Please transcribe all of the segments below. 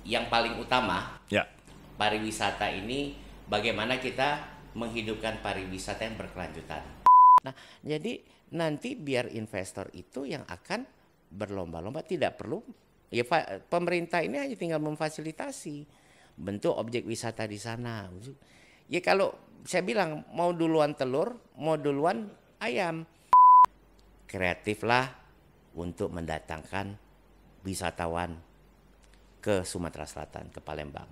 yang paling utama, Ya. pariwisata ini bagaimana kita menghidupkan pariwisata yang berkelanjutan. Nah, jadi nanti biar investor itu yang akan berlomba-lomba, tidak perlu ya pemerintah ini hanya tinggal memfasilitasi bentuk objek wisata di sana. Ya kalau saya bilang mau duluan telur, mau duluan ayam. Kreatiflah untuk mendatangkan wisatawan ke Sumatera Selatan, ke Palembang.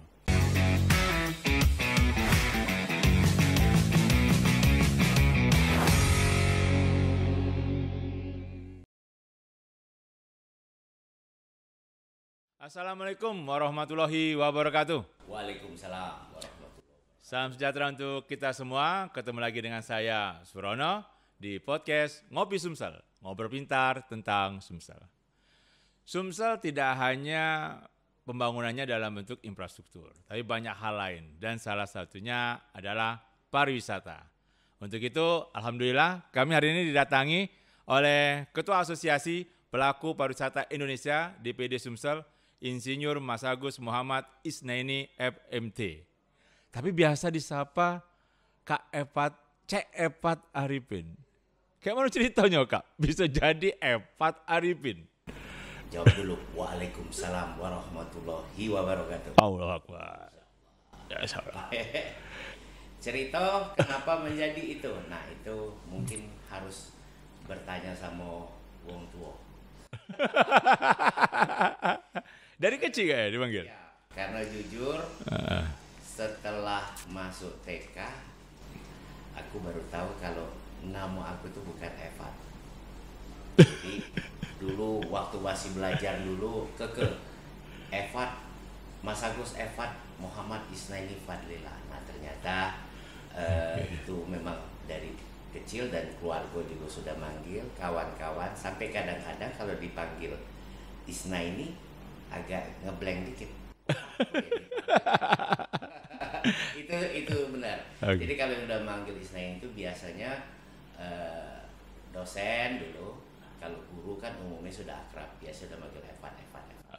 Assalamualaikum warahmatullahi wabarakatuh. Waalaikumsalam warahmatullahi wabarakatuh. Salam sejahtera untuk kita semua. Ketemu lagi dengan saya, Surono, di podcast Ngopi Sumsel, ngobrol pintar tentang Sumsel. Sumsel tidak hanya pembangunannya dalam bentuk infrastruktur, tapi banyak hal lain, dan salah satunya adalah pariwisata. Untuk itu, alhamdulillah kami hari ini didatangi oleh Ketua Asosiasi Pelaku Pariwisata Indonesia DPD Sumsel, Insinyur Mas Agus Muhammad Isnaini FMT. Tapi biasa disapa Kak Epat, Cek Epat Arifin. Kayak mana ceritanya Kak? Bisa jadi Epat Arifin. Jawab dulu. Waalaikumsalam warahmatullahi wabarakatuh. Allahu Akbar. Ya, salah. Cerita kenapa menjadi itu? Nah, itu mungkin harus bertanya sama wong tua. Dari kecil ya dipanggil? Ya, karena jujur setelah masuk TK aku baru tahu kalau nama aku tuh bukan Evat. Jadi dulu waktu masih belajar dulu Evat, Mas Agus Evat Muhammad Isnaini Fadlillah. Nah ternyata itu memang dari kecil dan keluarga juga sudah manggil, kawan-kawan, sampai kadang-kadang kalau dipanggil Isnaini agak ngeblank dikit. itu benar. Okay. Jadi kalau udah manggil Isnaini itu biasanya dosen dulu. Kalau guru kan umumnya sudah akrab, biasa udah manggil Evan.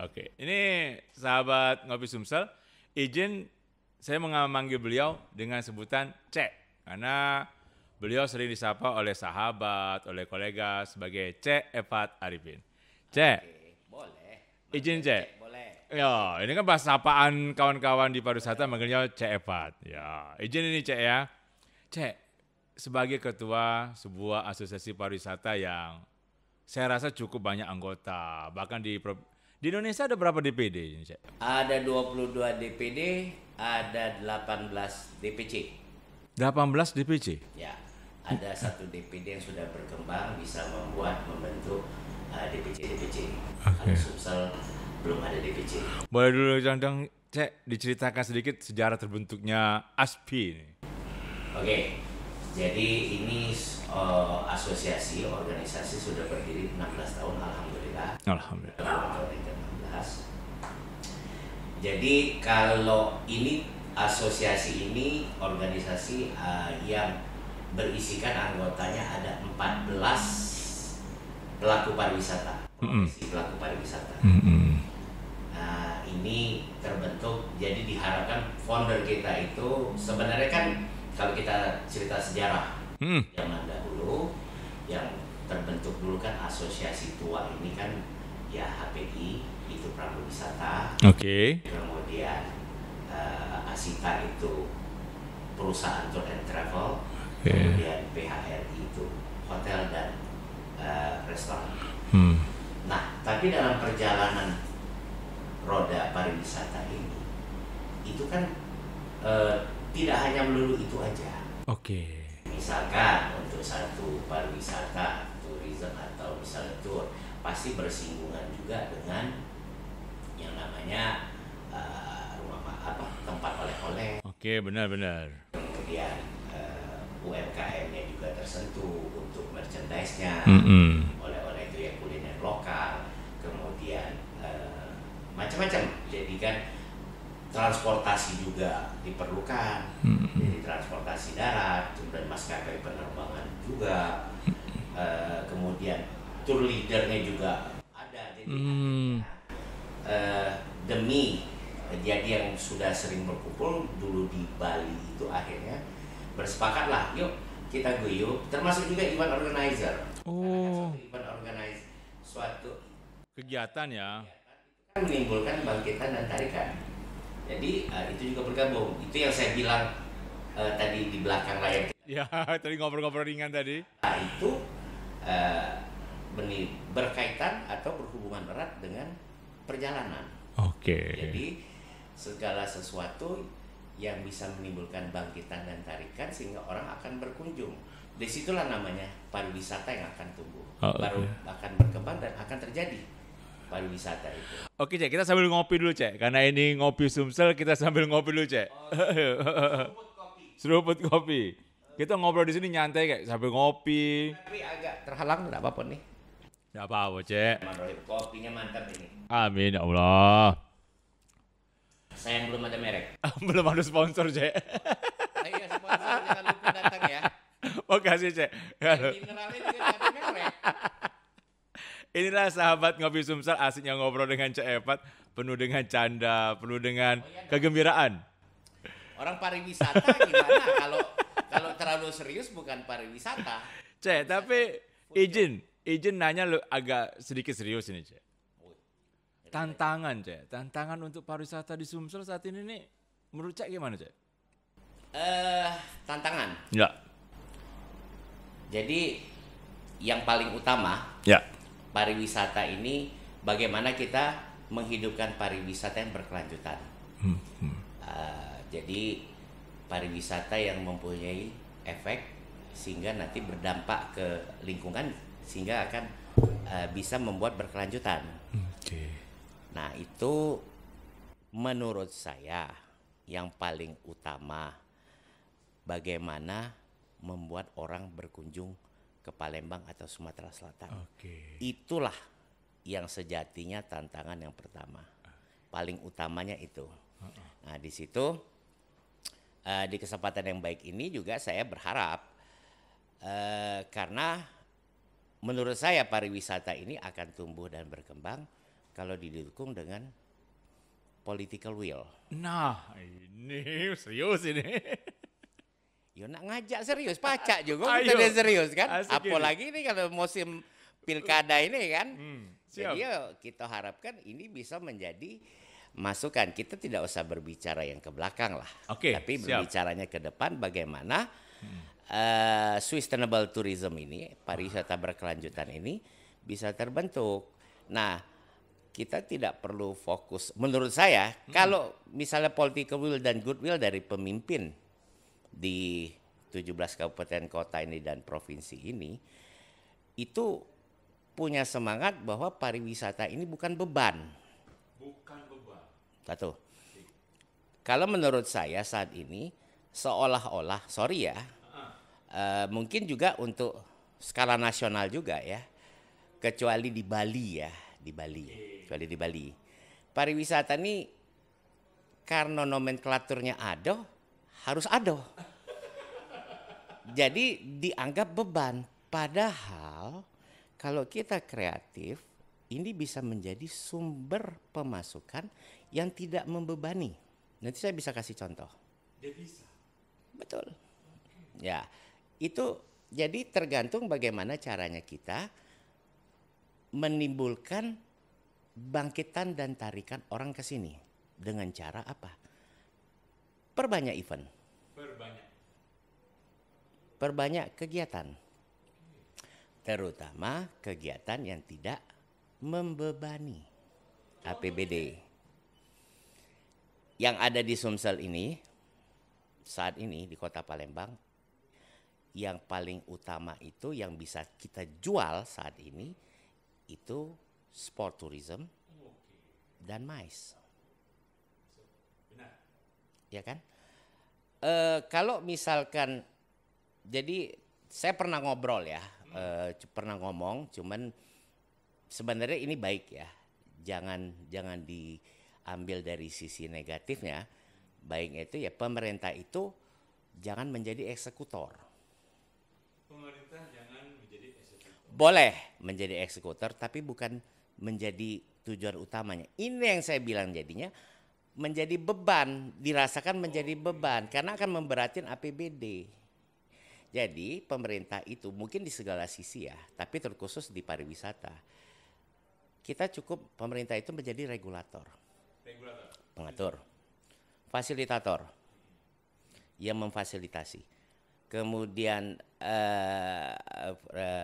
Oke, ini sahabat Ngopi Sumsel, izin saya memanggil beliau dengan sebutan Cek, karena beliau sering disapa oleh sahabat, oleh kolega sebagai Cek Evat Arifin. Cek, boleh. izin Cek. Boleh. Ya, ini kan bahasa sapaan kawan-kawan di pariwisata manggilnya Cek Evat. Ya, izin ini Cek ya. Cek, sebagai ketua sebuah asosiasi pariwisata yang saya rasa cukup banyak anggota, bahkan di Indonesia ada berapa DPD ini, Cek? Ada 22 DPD, ada 18 DPC. 18 DPC? Ya, ada satu DPD yang sudah berkembang bisa membentuk DPC. Kalau Sumsel belum ada DPC. Boleh dulu condong, Cek, diceritakan sedikit sejarah terbentuknya ASPI ini. Oke. Jadi ini asosiasi, organisasi sudah berdiri 16 tahun, alhamdulillah. Alhamdulillah. Tahun ke-16. Jadi kalau ini asosiasi ini organisasi yang berisikan anggotanya ada 14 pelaku pariwisata. Pelaku pariwisata. Nah, ini terbentuk, jadi diharapkan founder kita itu sebenarnya kan kalau kita cerita sejarah zaman dahulu yang terbentuk dulu kan asosiasi tua ini kan ya HPI itu Pramuwisata. Oke. Kemudian Asita itu perusahaan tour and travel. Okay. Kemudian PHRI itu hotel dan restoran. Nah, tapi dalam perjalanan roda pariwisata ini itu kan tidak hanya melulu itu aja. Oke. Misalkan untuk satu pariwisata, tourism atau misalnya tour, pasti bersinggungan juga dengan yang namanya tempat oleh-oleh. Oke, benar-benar. Kemudian UMKM-nya juga tersentuh untuk merchandise-nya. Oleh-oleh itu yang kuliner lokal. Kemudian macam-macam. Jadi kan transportasi juga diperlukan, jadi transportasi darat, kemudian maskapai penerbangan juga, kemudian tour leadernya juga ada. Jadi demi Jadi yang sudah sering berkumpul dulu di Bali itu akhirnya bersepakatlah, yuk kita guyup, termasuk juga event organizer. Oh. Suatu event organizer, suatu Kegiatan ya. kan menimbulkan bangkitan dan tarikan. Jadi itu juga bergabung. Itu yang saya bilang tadi di belakang layar. Ya, tadi ngobrol-ngobrol ringan tadi. Itu berkaitan atau berhubungan erat dengan perjalanan. Oke. Jadi segala sesuatu yang bisa menimbulkan bangkitan dan tarikan sehingga orang akan berkunjung. Disitulah namanya pariwisata yang akan tumbuh, baru akan berkembang dan akan terjadi pariwisata itu. Oke Cek, kita sambil ngopi dulu Cek, karena ini ngopi Sumsel, kita sambil ngopi dulu Cek. Seruput kopi. Kita ngobrol di sini nyantai kayak sambil ngopi. Tapi agak terhalang, tidak apa-apa nih. Tidak apa-apa Cek. Kopinya mantap ini. Amin ya Allah. Sayang belum ada merek. Belum ada sponsor Cek. Ayo sponsor jangan lupa datang ya. Makasih Cek. Mineralnya juga tidak ada merek. Inilah sahabat ngopi Sumsel, asiknya ngobrol dengan Cek Evat, penuh dengan canda, penuh dengan kegembiraan. Orang pariwisata gimana kalau terlalu serius bukan pariwisata. Cek, tapi izin nanya lu agak sedikit serius ini Cek. Tantangan Cek, tantangan untuk pariwisata di Sumsel saat ini nih, menurut Cek gimana Cek? Tantangan. Ya. Jadi yang paling utama Ya. pariwisata ini bagaimana kita menghidupkan pariwisata yang berkelanjutan. Jadi pariwisata yang mempunyai efek sehingga nanti berdampak ke lingkungan sehingga akan bisa membuat berkelanjutan. Nah itu menurut saya yang paling utama bagaimana membuat orang berkunjung ke Palembang atau Sumatera Selatan. Itulah yang sejatinya tantangan yang pertama. Paling utamanya itu. Nah di situ di kesempatan yang baik ini juga saya berharap karena menurut saya pariwisata ini akan tumbuh dan berkembang kalau didukung dengan political will. Nah, ini serius ini. Ya nak ngajak serius, pacak juga Ayo. kita serius kan. Asik Apalagi ini kalau musim pilkada ini kan. Siap. Jadi kita harapkan ini bisa menjadi masukan. Kita tidak usah berbicara yang ke belakang lah. Oke, tapi siap. berbicaranya ke depan bagaimana sustainable tourism ini, pariwisata berkelanjutan ini bisa terbentuk. Nah, kita tidak perlu fokus. Menurut saya, kalau misalnya political will dan goodwill dari pemimpin di 17 kabupaten kota ini dan provinsi ini, itu punya semangat bahwa pariwisata ini bukan beban. Satu. Kalau menurut saya saat ini seolah-olah, sorry ya, mungkin juga untuk skala nasional juga ya, kecuali di Bali ya, kecuali di Bali. Pariwisata ini karena nomenklaturnya ada, harus ada. Jadi dianggap beban. Padahal kalau kita kreatif, ini bisa menjadi sumber pemasukan yang tidak membebani. Nanti saya bisa kasih contoh. Devisa. Betul. Ya, itu jadi tergantung bagaimana caranya kita menimbulkan bangkitan dan tarikan orang ke sini. Dengan cara apa? Perbanyak event. Perbanyak kegiatan. Terutama kegiatan yang tidak membebani APBD. Yang ada di Sumsel ini, saat ini di Kota Palembang, yang paling utama itu yang bisa kita jual saat ini, itu sport tourism dan MICE. Ya kan? Kalau misalkan, jadi saya pernah ngobrol ya, pernah ngomong, cuman sebenarnya ini baik ya, jangan diambil dari sisi negatifnya. Baiknya itu ya pemerintah itu jangan menjadi eksekutor. Pemerintah jangan menjadi eksekutor. Boleh menjadi eksekutor, tapi bukan menjadi tujuan utamanya. Ini yang saya bilang jadinya menjadi beban, dirasakan menjadi beban karena akan memberatin APBD. Jadi pemerintah itu mungkin di segala sisi ya, tapi terkhusus di pariwisata. Kita cukup pemerintah itu menjadi regulator. Pengatur. Fasilitator. Yang memfasilitasi. Kemudian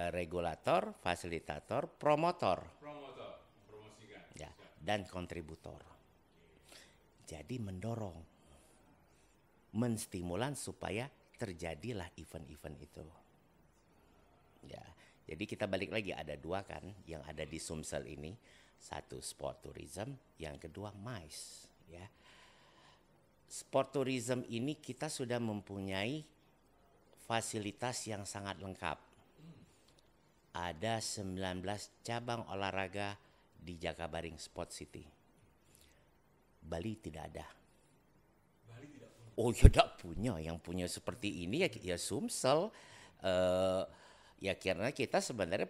regulator, fasilitator, promotor. Promosikan. Ya, dan kontributor. Jadi mendorong, menstimulan supaya terjadilah event-event itu. Ya, jadi kita balik lagi ada dua kan yang ada di Sumsel ini, satu sport tourism, yang kedua MICE. Ya, sport tourism ini kita sudah mempunyai fasilitas yang sangat lengkap. Ada 19 cabang olahraga di Jakabaring Sport City. Bali tidak ada. Oh ya tidak punya, yang punya seperti ini ya Sumsel. Ya karena kita sebenarnya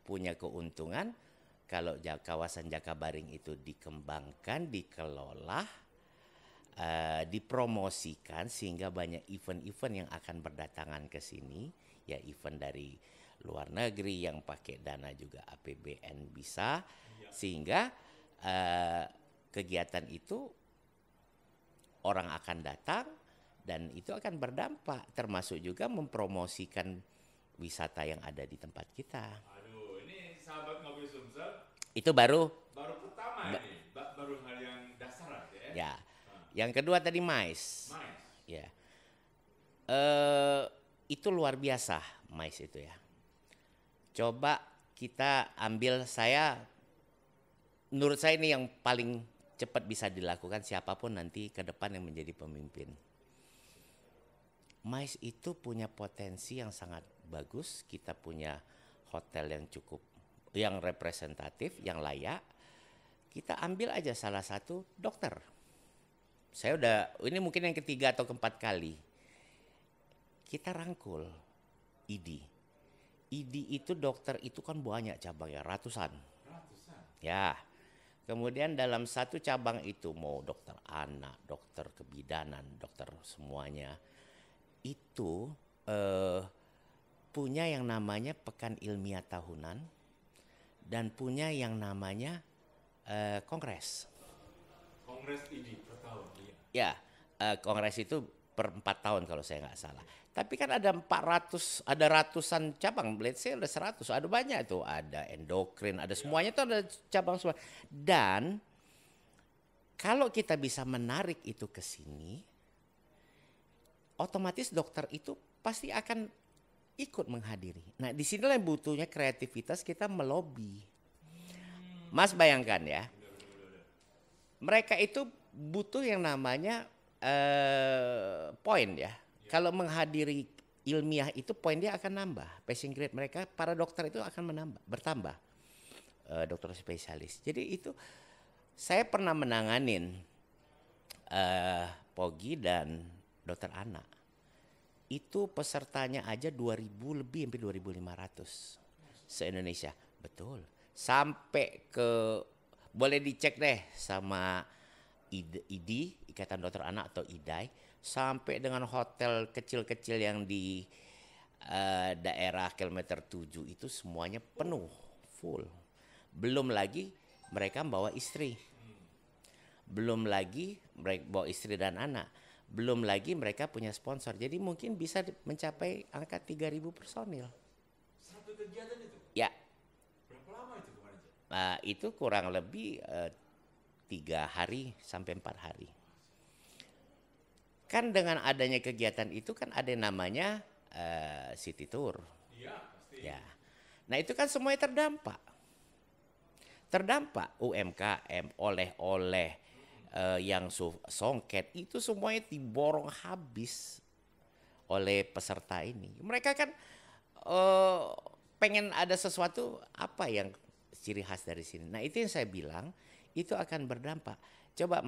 punya keuntungan kalau kawasan Jakabaring itu dikembangkan, dikelola, dipromosikan sehingga banyak event-event yang akan berdatangan ke sini, ya event dari luar negeri yang pakai dana juga APBN bisa, sehingga kegiatan itu orang akan datang dan itu akan berdampak, termasuk juga mempromosikan wisata yang ada di tempat kita. Aduh, ini sahabat Ngopi Sumsel. Itu baru pertama ini, baru hal yang dasar aja ya. Ya. Yang kedua tadi MICE. Ya. Itu luar biasa MICE itu ya. Coba kita ambil menurut saya ini yang paling cepat bisa dilakukan siapapun nanti ke depan yang menjadi pemimpin. MICE itu punya potensi yang sangat bagus, kita punya hotel yang cukup, yang representatif, yang layak. Kita ambil aja salah satu dokter. Ini mungkin yang ketiga atau keempat kali. Kita rangkul ID. ID itu dokter itu kan banyak cabangnya, ratusan. Ya. Kemudian dalam satu cabang itu mau dokter anak, dokter kebidanan, dokter semuanya itu punya yang namanya pekan ilmiah tahunan dan punya yang namanya kongres. Kongres ID per tahun. Ya, kongres itu per 4 tahun kalau saya nggak salah. Tapi kan ada ratusan cabang, let's say ada 100, ada banyak tuh, ada endokrin, ada semuanya tuh ada cabang semua. Dan kalau kita bisa menarik itu ke sini, otomatis dokter itu pasti akan ikut menghadiri. Nah, di sinilah yang butuhnya kreativitas kita melobi. Mas bayangkan ya, mereka itu butuh yang namanya poin ya. Kalau menghadiri ilmiah itu poin dia akan nambah. Passing grade mereka, para dokter itu akan bertambah. Dokter spesialis. Jadi itu saya pernah menanganin Pogi dan dokter anak. Itu pesertanya aja 2.000 lebih sampai 2.500 se-Indonesia. Betul. Sampai boleh dicek deh sama ID, Ikatan Dokter Anak atau IDAI. Sampai dengan hotel kecil-kecil yang di daerah kilometer 7 itu semuanya penuh, full. Belum lagi mereka bawa istri. Belum lagi mereka bawa istri dan anak. Belum lagi mereka punya sponsor. Jadi mungkin bisa mencapai angka 3.000 personil. Satu kegiatan itu? Ya. Berapa lama itu kemarin? Itu kurang lebih 3 hari sampai 4 hari. Kan dengan adanya kegiatan itu kan ada yang namanya city tour. Iya, pasti. Ya. Nah itu kan semuanya terdampak. Terdampak UMKM, oleh-oleh, yang songket, itu semuanya diborong habis oleh peserta ini. Mereka kan pengen ada sesuatu apa yang ciri khas dari sini. Nah itu yang saya bilang, itu akan berdampak. Coba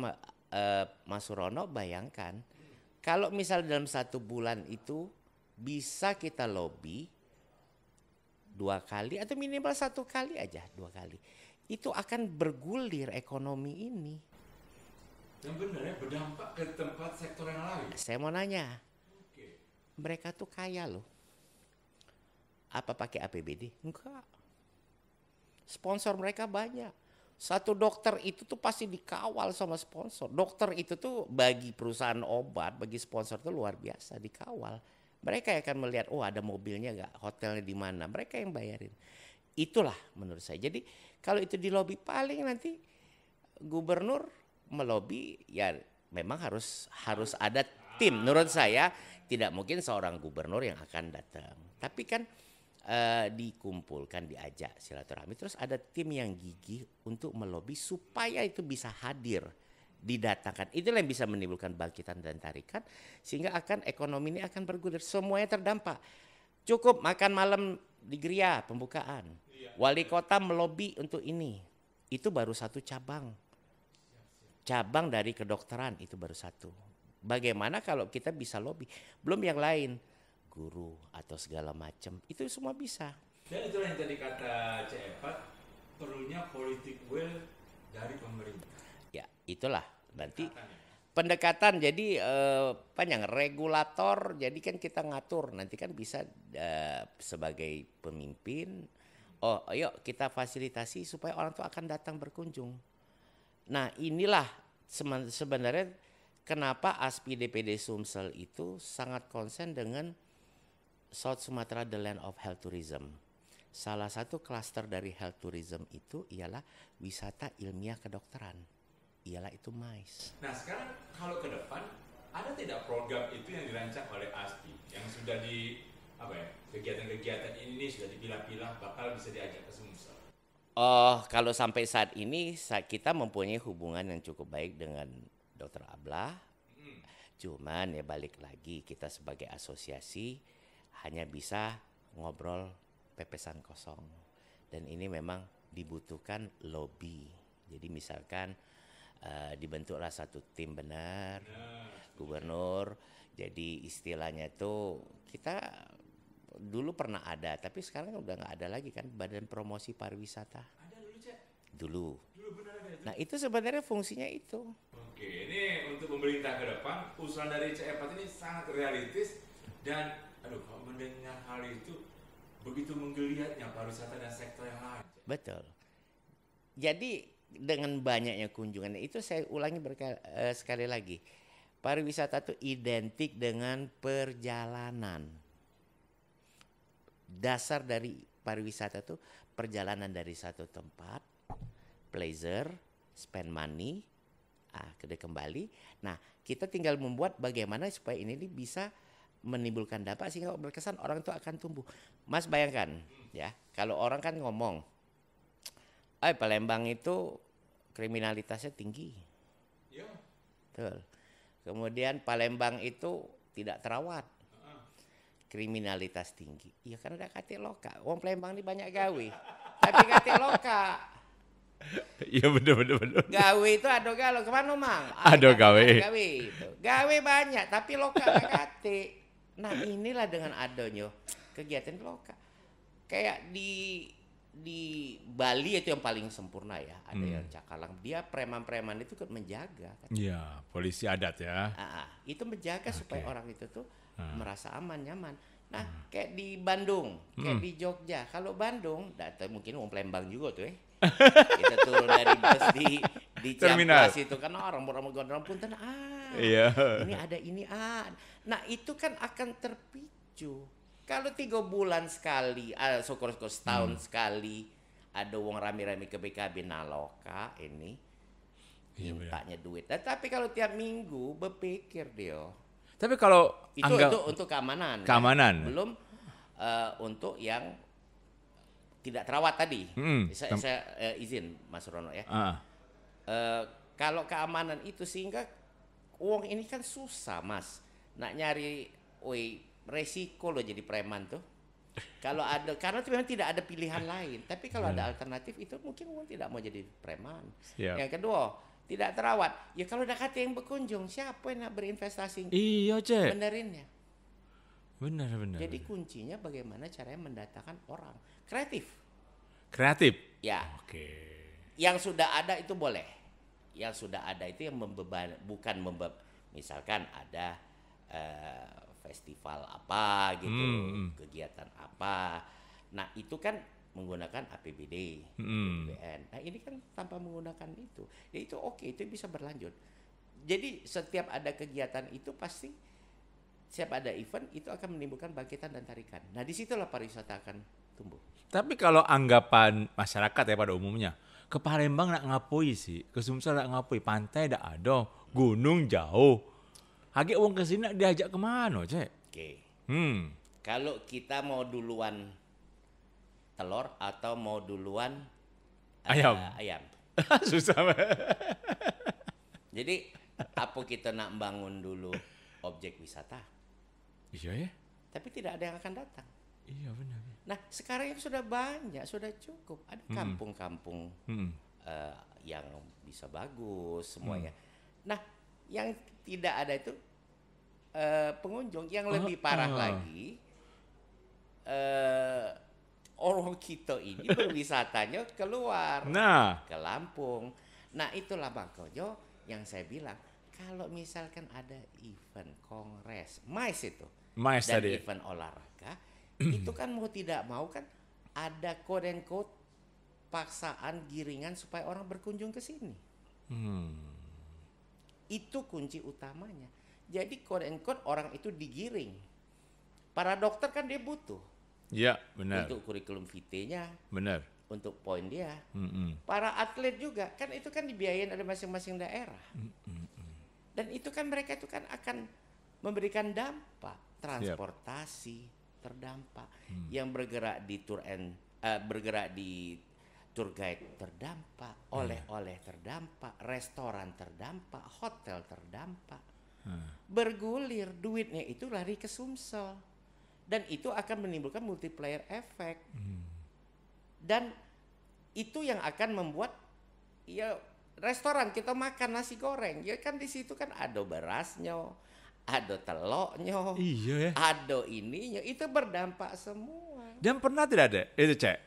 Mas Surono bayangkan, kalau misal dalam 1 bulan itu bisa kita lobby 2 kali atau minimal 1 kali aja, 2 kali. Itu akan bergulir ekonomi ini. Yang benar ya, berdampak ke tempat sektor yang lain. Saya mau nanya, Oke. mereka tuh kaya loh. Apa pakai APBD? Enggak. Sponsor mereka banyak. Satu dokter itu tuh pasti dikawal sama sponsor. Dokter itu tuh bagi perusahaan obat, bagi sponsor tuh luar biasa dikawal. Mereka akan melihat, oh ada mobilnya nggak, hotelnya di mana. Mereka yang bayarin. Itulah menurut saya. Jadi kalau itu di lobby paling nanti gubernur melobi ya memang harus ada tim. Menurut saya tidak mungkin seorang gubernur yang akan datang. Tapi kan dikumpulkan, diajak silaturahmi. Terus ada tim yang gigih untuk melobi supaya itu bisa hadir, didatangkan. Itulah yang bisa menimbulkan bangkitan dan tarikan sehingga ekonomi ini akan bergulir. Semuanya terdampak. Cukup makan malam di geria pembukaan. Wali kota melobi untuk ini. Itu baru satu cabang. Cabang dari kedokteran itu baru satu. Bagaimana kalau kita bisa lobby? Belum yang lain. Guru atau segala macam itu semua bisa. Dan itulah yang tadi kata C4, perlunya politik will dari pemerintah. Ya itulah nanti pendekatan jadi panjang regulator. Jadi kan kita ngatur nanti kan bisa sebagai pemimpin. Oh ayo kita fasilitasi supaya orang tuh akan datang berkunjung. Nah inilah sebenarnya kenapa ASPI DPD Sumsel itu sangat konsen dengan South Sumatera, the land of health tourism. Salah satu klaster dari health tourism itu ialah wisata ilmiah kedokteran. Ialah itu MICE. Nah sekarang kalau ke depan ada tidak program itu yang dirancang oleh ASPI yang sudah kegiatan-kegiatan ini sudah dipilah-pilah bakal bisa diajak ke Sumsel? Kalau sampai saat ini kita mempunyai hubungan yang cukup baik dengan Dr. Ablah. Cuman ya balik lagi kita sebagai asosiasi hanya bisa ngobrol pepesan kosong. Dan ini memang dibutuhkan lobby. Jadi misalkan dibentuklah satu tim benar, gubernur. Jadi istilahnya itu kita dulu pernah ada, tapi sekarang udah nggak ada lagi kan Badan Promosi Pariwisata. Ada dulu Cek? Dulu. Benar ada itu? Nah itu sebenarnya fungsinya itu. Oke, ini untuk pemerintah ke depan, usulan dari C4 ini sangat realistis dan kalau mendengar hal itu begitu menggeliatnya pariwisata dan sektor yang lain. Betul. Jadi dengan banyaknya kunjungan itu saya ulangi sekali lagi. Pariwisata itu identik dengan perjalanan. Dasar dari pariwisata itu perjalanan dari satu tempat, pleasure, spend money, kembali. Nah, kita tinggal membuat bagaimana supaya ini bisa menimbulkan dampak sehingga berkesan orang itu akan tumbuh. Mas bayangkan ya, kalau orang kan ngomong, Palembang itu kriminalitasnya tinggi. Ya. Betul. Kemudian Palembang itu tidak terawat. Kriminalitas tinggi. Iya kan ada kate loka. Wong Palembang ini banyak gawe. Tapi kate loka. Iya bener. Gawe itu ada galau kemana mang? Ada gawe. Gawe itu. Gawe banyak tapi loka gak kate. Nah inilah dengan adanya kegiatan loka. Kayak di Bali itu yang paling sempurna ya. Ada yang Cakalang. Dia preman-preman itu kan menjaga. Iya, polisi adat ya. Itu menjaga supaya orang itu tuh merasa aman, nyaman. Nah kayak di Bandung, kayak di Jogja. Kalau Bandung, mungkin wong Palembang juga tuh kita turun dari bus di Ciamplas itu kan orang gondrong punten iya. Ini ada ini Nah itu kan akan terpicu. Kalau 3 bulan sekali, syukur-syukur setahun sekali ada uang rame-rame ke BKB naloka ini mintanya duit. Tapi kalau tiap minggu berpikir dia. Tapi kalau itu untuk keamanan. Keamanan. Kan? Belum untuk yang tidak terawat tadi. Saya izin Mas Rono ya. Kalau keamanan itu sehingga uang ini kan susah Mas. Nak nyari resiko loh jadi preman tuh. Kalau ada karena itu memang tidak ada pilihan lain. Tapi kalau ada alternatif itu mungkin uang tidak mau jadi preman. Yang kedua, tidak terawat. Ya kalau udah kata yang berkunjung, siapa yang nak berinvestasi? Iya, Cek. Benerin ya. Benar. Jadi kuncinya bagaimana caranya mendatangkan orang kreatif. Kreatif. Ya. Oke. Yang sudah ada itu boleh. yang sudah ada itu yang bukan misalkan ada festival apa gitu, kegiatan apa. Nah itu kan menggunakan APBD, APBN. Nah ini kan tanpa menggunakan itu, ya itu oke, itu bisa berlanjut. Jadi setiap ada kegiatan itu pasti, setiap ada event itu akan menimbulkan bangkitan dan tarikan. Nah disitulah pariwisata akan tumbuh. Tapi kalau anggapan masyarakat ya pada umumnya, ke Palembang nak ngapoi sih, ke Sumsel nak ngapoi, pantai dak ada, gunung jauh. Hage wong kesini nak diajak kemana, Cek? Oke. Hmm. Kalau kita mau duluan telur atau mau duluan Ayam. ayam. Susah banget. Jadi apa kita nak bangun dulu objek wisata, Iya ya. tapi tidak ada yang akan datang. Iya benar. Nah sekarang yang sudah banyak, sudah cukup. Ada kampung-kampung yang bisa bagus semuanya. Nah yang tidak ada itu pengunjung. Yang lebih parah lagi, orang kita ini berwisatanya keluar, ke Lampung. Nah itulah makanya yang saya bilang, kalau misalkan ada event kongres, MICE itu, MICE dan tadi. event olahraga, itu kan mau tidak mau kan ada quote and quote paksaan giringan supaya orang berkunjung ke sini. Itu kunci utamanya. Jadi quote and quote orang itu digiring. Para dokter kan dia butuh. Iya benar. Untuk kurikulum vitae-nya. Benar. Untuk poin dia. Para atlet juga kan itu kan dibiayain dari masing-masing daerah. Dan itu kan mereka itu kan akan memberikan dampak. Transportasi terdampak. Yang bergerak di bergerak di tour guide terdampak, oleh-oleh terdampak, restoran terdampak, hotel terdampak. Bergulir duitnya itu lari ke Sumsel. Dan itu akan menimbulkan multiplier effect. Dan itu yang akan membuat ya restoran kita makan nasi goreng, ya kan di situ kan ada berasnya, ada telurnya, iya ya. ada ininya, itu berdampak semua. Dan pernah tidak ada itu Cek,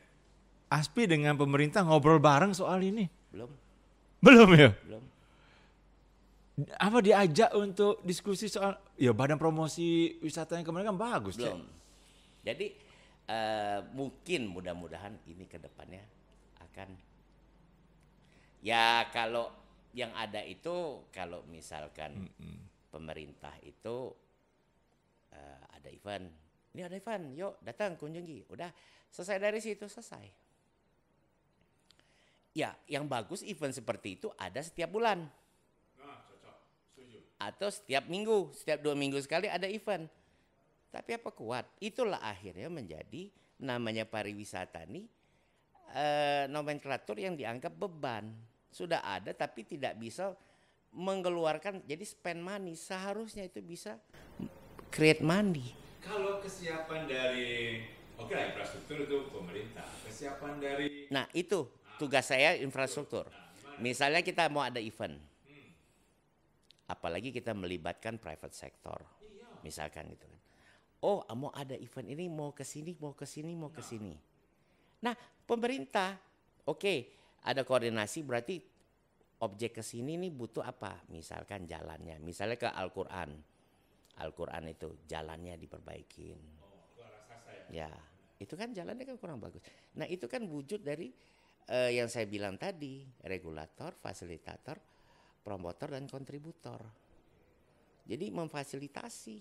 Aspi dengan pemerintah ngobrol bareng soal ini? Belum ya? Belum. Apa diajak untuk diskusi soal ya badan promosi wisata yang kemarin kan bagus, Belum. Cek. Jadi mungkin mudah-mudahan ini ke depannya akan ya kalau yang ada itu kalau misalkan pemerintah itu ada event, ini ada event, yuk datang kunjungi, udah selesai dari situ selesai. Ya yang bagus event seperti itu ada setiap bulan. Atau setiap minggu, setiap 2 minggu sekali ada event. Tapi apa kuat? Itulah akhirnya menjadi namanya pariwisata nih nomenklatur yang dianggap beban. Sudah ada tapi tidak bisa mengeluarkan, jadi spend money. Seharusnya itu bisa create money. Kalau kesiapan dari infrastruktur itu pemerintah, kesiapan dari. Nah itu tugas saya infrastruktur. Misalnya kita mau ada event. Apalagi kita melibatkan private sector, misalkan gitu kan. Oh, mau ada event ini, mau ke sini, mau ke sini, mau ke sini. Nah, pemerintah, oke, ada koordinasi berarti objek ke sini nih butuh apa? Misalkan jalannya, misalnya ke Al-Quran. Al-Quran itu jalannya diperbaikin. Ya, itu kan jalannya kan kurang bagus. Nah, itu kan wujud dari yang saya bilang tadi, regulator, fasilitator, promotor dan kontributor. Jadi memfasilitasi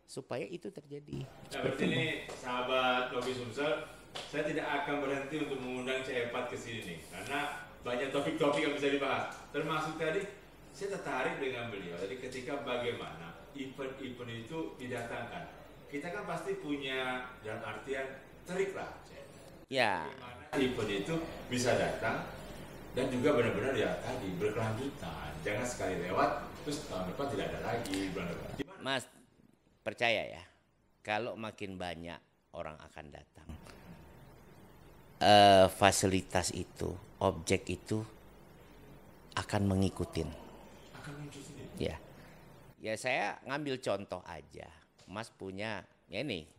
supaya itu terjadi. Nah, berarti ini sahabat Ngopi Sumsel, saya tidak akan berhenti untuk mengundang C4 ke sini nih, karena banyak topik-topik yang bisa dibahas. Termasuk tadi saya tertarik dengan beliau. Jadi ketika bagaimana event-event itu didatangkan, kita kan pasti punya dalam artian trik lah. Ya. Bagaimana event itu bisa datang dan juga benar-benar ya tadi berkelanjutan, jangan sekali lewat terus tahun depan tidak ada lagi. Mas percaya ya, kalau makin banyak orang akan datang, fasilitas itu, objek itu akan mengikutin. Akan muncul sendiri. Ya, ya saya ngambil contoh aja. Mas punya ya ini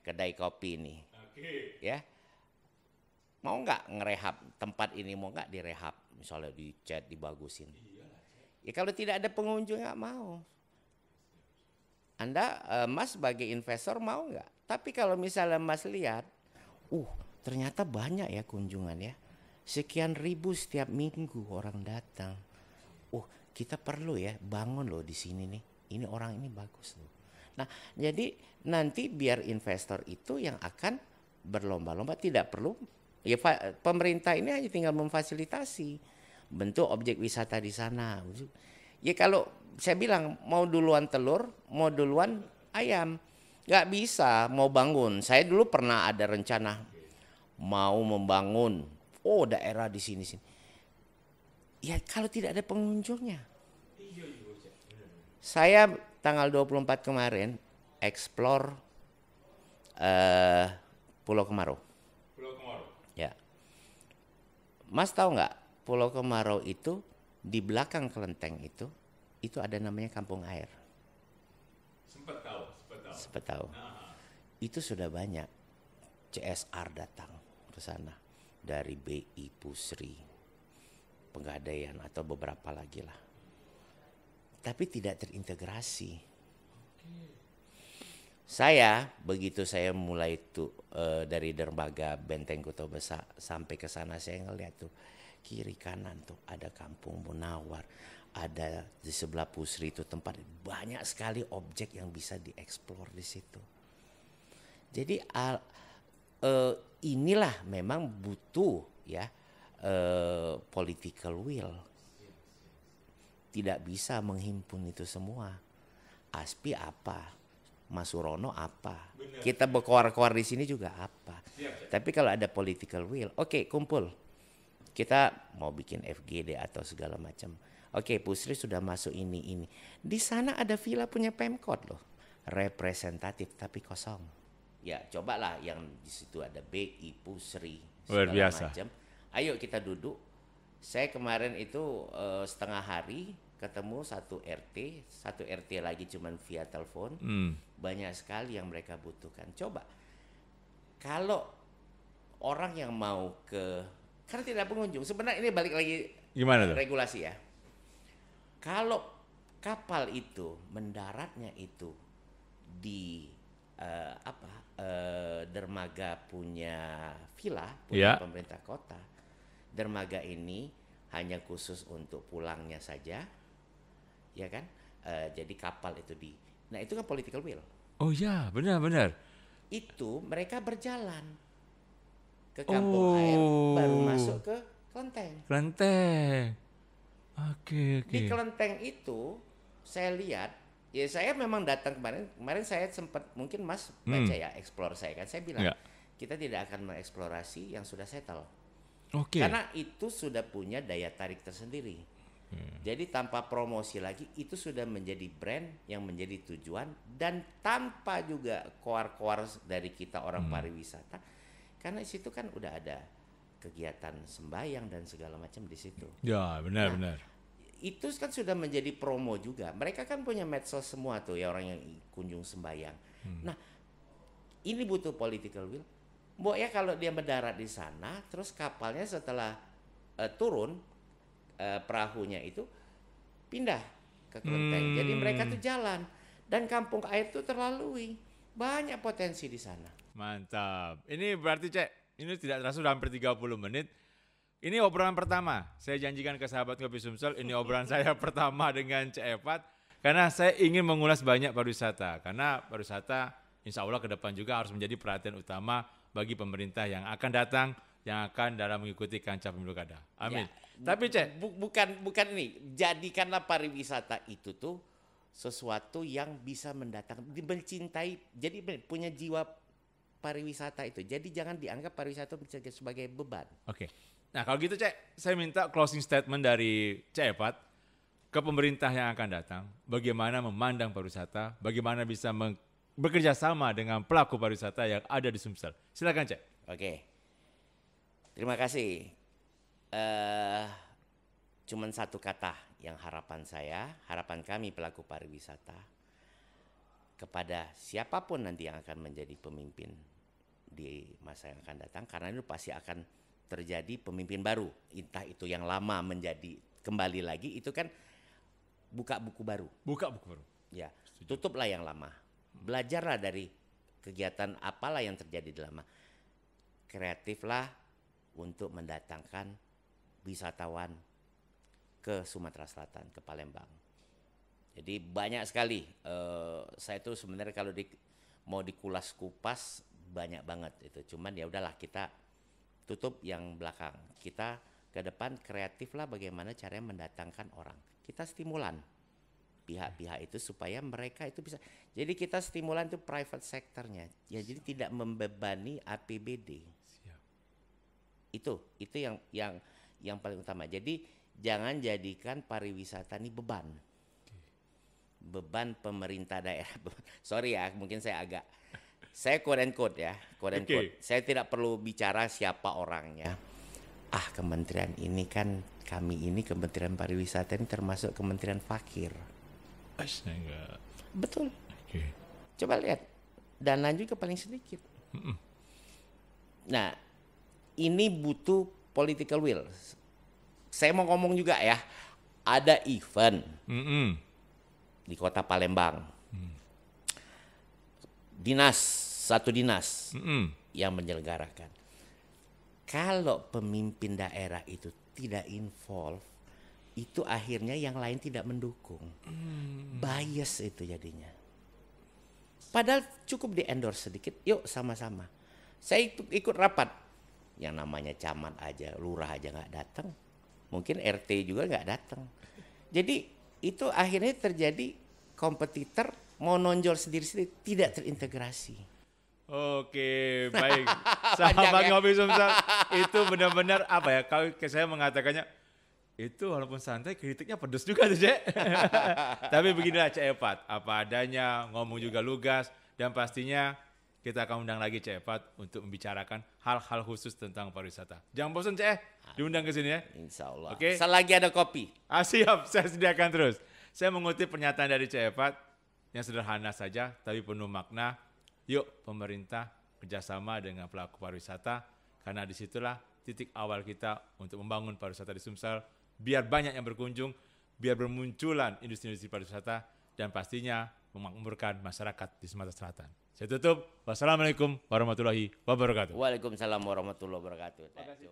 kedai kopi nih, ya. Mau nggak ngerehab tempat ini, mau nggak direhab misalnya dicat, dibagusin. Ya kalau tidak ada pengunjung nggak mau. Anda, Mas sebagai investor mau nggak? Tapi kalau misalnya Mas lihat, ternyata banyak ya kunjungan ya. Sekian ribu setiap minggu orang datang. Kita perlu ya bangun loh di sini nih. Ini orang ini bagus loh. Nah, jadi nanti biar investor itu yang akan berlomba-lomba, tidak perlu. Ya pemerintah ini hanya tinggal memfasilitasi bentuk objek wisata di sana. Ya kalau saya bilang mau duluan telur, mau duluan ayam, nggak bisa mau bangun. Saya dulu pernah ada rencana mau membangun daerah di sini. Ya kalau tidak ada pengunjungnya. Saya tanggal 24 kemarin explore Pulau Kemarau. Ya, Mas tahu nggak Pulau Kemarau itu di belakang kelenteng itu ada namanya Kampung Air. Sempat tahu. Itu sudah banyak CSR datang ke sana dari BI, Pusri, Pegadaian atau beberapa lagi lah. Tapi tidak terintegrasi. Saya begitu saya mulai itu dari dermaga Benteng Kota Besar sampai ke sana, saya ngeliat tuh kiri kanan tuh ada Kampung Munawar, ada di sebelah Pusri itu tempat banyak sekali objek yang bisa dieksplor di situ. Jadi inilah memang butuh ya political will. Tidak bisa menghimpun itu semua. ASPI apa? Mas Surono apa? Benar. Kita berkoar-koar di sini juga apa? Siap. Tapi kalau ada political will, oke, kumpul. Kita mau bikin FGD atau segala macam. Oke, Pusri sudah masuk ini. Di sana ada villa punya Pemkot loh. Representatif tapi kosong. Ya, cobalah yang di situ ada BI, Pusri, segala macam. Ayo kita duduk. Saya kemarin itu setengah hari ketemu satu RT lagi cuman via telepon. Banyak sekali yang mereka butuhkan. Coba kalau orang yang mau karena tidak pengunjung, sebenarnya ini balik lagi gimana regulasi ya. Kalau kapal itu mendaratnya itu di dermaga punya villa, punya pemerintah kota. Dermaga ini hanya khusus untuk pulangnya saja, ya kan? Jadi kapal itu nah itu kan political will. Oh ya, benar. Itu mereka berjalan ke Kampung Air, baru masuk ke Kelenteng. Oke. Di Kelenteng itu saya lihat, ya saya memang datang kemarin saya sempat, mungkin Mas baca ya explore saya kan, saya bilang kita tidak akan mengeksplorasi yang sudah settle. Karena itu sudah punya daya tarik tersendiri. Jadi tanpa promosi lagi, itu sudah menjadi brand yang menjadi tujuan, dan tanpa juga koar-koar dari kita orang pariwisata, karena di situ kan udah ada kegiatan sembahyang dan segala macam di situ. Ya, benar. Itu kan sudah menjadi promo juga. Mereka kan punya medsos semua tuh ya, orang yang kunjung sembahyang. Nah, ini butuh political will. Ya kalau dia mendarat di sana, terus kapalnya setelah turun perahunya itu pindah ke Kelenteng. Jadi mereka tuh jalan, dan Kampung Air itu terlalui. Banyak potensi di sana. Mantap. Ini berarti ini tidak terasa sudah hampir 30 menit. Ini obrolan pertama. Saya janjikan ke sahabat Ngopi Sumsel, ini obrolan saya pertama dengan Cek Evat, karena saya ingin mengulas banyak pariwisata. Karena pariwisata insya Allah ke depan juga harus menjadi perhatian utama bagi pemerintah yang akan datang, yang akan dalam mengikuti kancah pemilu kada. Amin. Ya, tapi bukan ini, jadikanlah pariwisata itu tuh sesuatu yang bisa mendatang, mencintai, jadi punya jiwa pariwisata itu. Jadi jangan dianggap pariwisata sebagai beban. Oke. Nah kalau gitu saya minta closing statement dari Cek Evat ke pemerintah yang akan datang. Bagaimana memandang pariwisata, bagaimana bisa bekerja sama dengan pelaku pariwisata yang ada di Sumsel. Silakan Cek. Oke. Terima kasih. Cuman satu kata yang harapan kami pelaku pariwisata kepada siapapun nanti yang akan menjadi pemimpin di masa yang akan datang, karena itu pasti akan terjadi pemimpin baru, entah itu yang lama menjadi kembali lagi, itu kan buka buku baru. Buka buku baru. Ya, tutuplah yang lama. Belajarlah dari kegiatan apalah yang terjadi di lama. Kreatiflah untuk mendatangkan wisatawan ke Sumatera Selatan, ke Palembang. Jadi banyak sekali. Saya tuh sebenarnya kalau mau dikulas kupas banyak banget itu. Cuman ya udahlah, kita tutup yang belakang. Kita ke depan kreatiflah bagaimana caranya mendatangkan orang. Kita stimulan pihak-pihak itu supaya mereka itu bisa. Jadi kita stimulan itu private sektornya. Ya, jadi tidak membebani APBD. Siap. Itu yang paling utama. Jadi jangan jadikan pariwisata ini beban. Beban pemerintah daerah. Sorry ya, mungkin saya quote and quote ya, quote and quote. Saya tidak perlu bicara siapa orangnya. Kementerian ini kan, kami ini Kementerian Pariwisata ini termasuk kementerian fakir. Astaga. Betul. Coba lihat, dana juga paling sedikit. Nah, ini butuh political will. Saya mau ngomong juga ya, ada event di kota Palembang. Satu dinas yang menyelenggarakan. Kalau pemimpin daerah itu tidak involve, itu akhirnya yang lain tidak mendukung. Bias itu jadinya. Padahal cukup di-endorse sedikit, yuk sama-sama. Saya ikut rapat, yang namanya camat aja, lurah aja nggak datang. Mungkin RT juga nggak datang. Jadi itu akhirnya terjadi kompetitor mau nonjol sendiri-sendiri, tidak terintegrasi. Oke, baik. Sahabat Ngopi Sumsel, itu benar-benar apa ya, kalau saya mengatakannya, itu walaupun santai kritiknya pedes juga tuh, Cek. Tapi beginilah Cek Epat, apa adanya, ngomong juga lugas, dan pastinya kita akan undang lagi Cek Epat untuk membicarakan hal-hal khusus tentang pariwisata. Jangan bosan Cek, diundang ke sini ya. Insya Allah. Oke. Selagi ada kopi. Siap, saya sediakan terus. Saya mengutip pernyataan dari Cek Epat yang sederhana saja, tapi penuh makna. Yuk pemerintah kerjasama dengan pelaku pariwisata, karena disitulah titik awal kita untuk membangun pariwisata di Sumsel, biar banyak yang berkunjung, biar bermunculan industri-industri pariwisata, dan pastinya memakmurkan masyarakat di Sumatera Selatan. Saya tutup. Wassalamualaikum warahmatullahi wabarakatuh. Waalaikumsalam warahmatullahi wabarakatuh. Terima kasih.